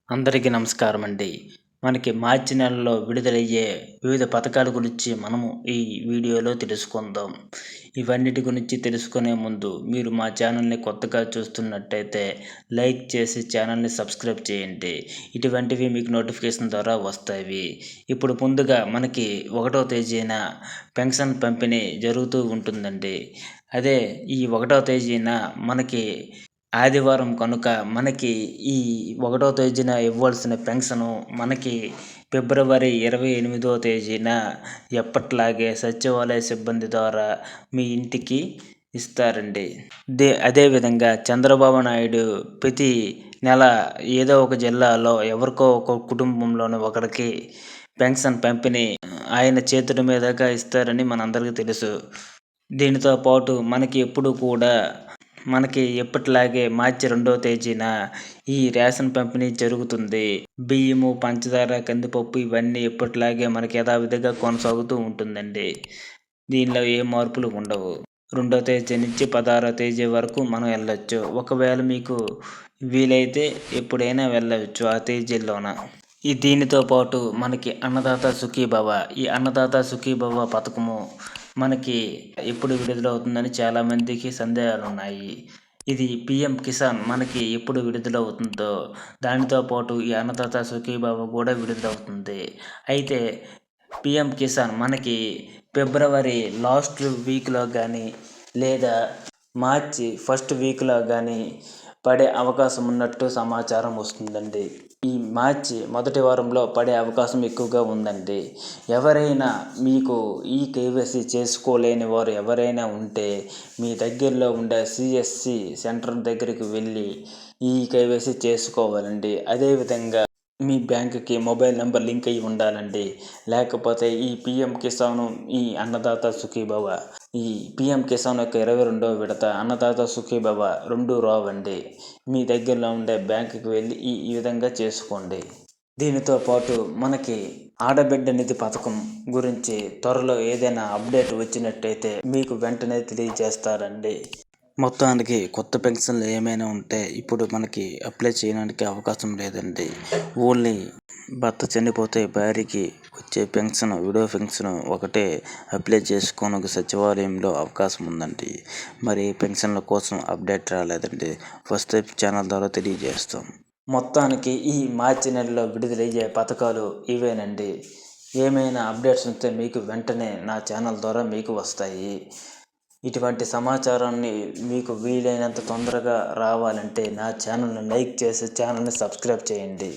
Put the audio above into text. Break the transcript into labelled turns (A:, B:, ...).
A: అందరికీ నమస్కారం అండి. మనకి మార్చి నెలలో విడుదలయ్యే వివిధ పథకాల గురించి మనము ఈ వీడియోలో తెలుసుకుందాం. ఇవన్నిటి గురించి తెలుసుకునే ముందు మీరు మా ఛానల్‌ని కొత్తగా చూస్తున్నట్టయితే లైక్ చేసి ఛానల్‌ని సబ్స్క్రైబ్ చేయండి. ఇటువంటివి మీకు నోటిఫికేషన్ ద్వారా వస్తాయి. ఇప్పుడు ముందుగా మనకి 1వ తేదీన పెన్షన్ పంపిణీ జరుగుతూ ఉంటుందండి. అదే ఈ 1వ తేదీన మనకి ఆదివారం కనుక మనకి ఈ 1వ తేదీన ఇవ్వాల్సిన పెన్షను మనకి ఫిబ్రవరి 28వ తేదీన ఎప్పట్లాగే సచివాలయ సిబ్బంది ద్వారా మీ ఇంటికి ఇస్తారండి. అదేవిధంగా చంద్రబాబు నాయుడు ప్రతి నెల ఏదో ఒక జిల్లాలో ఎవరికో ఒక కుటుంబంలోని ఒకరికి పెన్షన్ పంపిణీ ఆయన చేతుల మీదుగా ఇస్తారని మనందరికీ తెలుసు. దీనితో పాటు మనకి ఎప్పుడు కూడా మనకి ఎప్పటిలాగే మార్చి 2వ తేదీన ఈ రేషన్ పంపిణీ జరుగుతుంది. బియ్యము, పంచదార, కందిపప్పు ఇవన్నీ ఎప్పటిలాగే మనకి యథావిధిగా కొనసాగుతూ ఉంటుందండి. దీనిలో ఏ మార్పులు ఉండవు. 2వ తేదీ నుంచి 16వ తేదీ వరకు మనం వెళ్ళొచ్చు. ఒకవేళ మీకు వీలైతే ఎప్పుడైనా వెళ్ళవచ్చు ఆ తేదీల్లోన. దీనితో పాటు మనకి అన్నదాత సుఖీభవ, ఈ అన్నదాత సుఖీభవ పథకము మనకి ఎప్పుడు విడుదలవుతుందని చాలామందికి సందేహాలు ఉన్నాయి. ఇది పీఎం కిసాన్ మనకి ఎప్పుడు విడుదలవుతుందో దానితో పాటు ఈ అన్నదాత సుఖీభవ కూడా విడుదలవుతుంది. అయితే పీఎం కిసాన్ మనకి ఫిబ్రవరి లాస్ట్ వీక్లో కానీ లేదా మార్చి ఫస్ట్ వీక్లో కానీ పడే అవకాశం ఉన్నట్టు సమాచారం వస్తుందండి. ఈ మార్చి మొదటి వారంలో పడే అవకాశం ఎక్కువగా ఉందండి. ఎవరైనా మీకు ఈ కేవైసీ చేసుకోలేని వారు ఎవరైనా ఉంటే మీ దగ్గరలో ఉండే సిఎస్సి సెంటర్ దగ్గరికి వెళ్ళి ఈ కేవైసీ చేసుకోవాలండి. అదేవిధంగా మీ బ్యాంకుకి మొబైల్ నెంబర్ లింక్ అయ్యి ఉండాలండి. లేకపోతే ఈ పీఎం కిసాన్, ఈ అన్నదాత సుఖీభవ, ఈ పీఎం కిసాన్ యొక్క 22వ విడత, అన్నదాత సుఖీభవ 2 రావండి. మీ దగ్గరలో ఉండే బ్యాంకుకి వెళ్ళి ఈ విధంగా చేసుకోండి. దీనితో పాటు మనకి ఆడబిడ్డ నిధి పథకం గురించి త్వరలో ఏదైనా అప్డేట్ వచ్చినట్టయితే మీకు వెంటనే తెలియజేస్తారండి. మొత్తానికి కొత్త పెన్షన్లు ఏమైనా ఉంటే ఇప్పుడు మనకి అప్లై చేయడానికి అవకాశం లేదండి. ఓన్లీ భర్త చనిపోతే భార్యకి వచ్చే పెన్షన్, విడో పెన్షన్ ఒకటే అప్లై చేసుకోవడానికి సచివాలయంలో అవకాశం ఉందండి. మరి పెన్షన్ల కోసం అప్డేట్ రాలేదండి. వస్తే ఛానల్ ద్వారా తెలియజేస్తాం. మొత్తానికి ఈ మార్చి నెలలో విడుదలయ్యే పథకాలు ఇవేనండి. ఏమైనా అప్డేట్స్ ఉంటే మీకు వెంటనే నా ఛానల్ ద్వారా మీకు వస్తాయి. ఇటువంటి సమాచారాన్ని మీకు వీలైనంత తొందరగా రావాలంటే నా ఛానల్ని లైక్ చేసి ఛానల్ని సబ్స్క్రైబ్ చేయండి.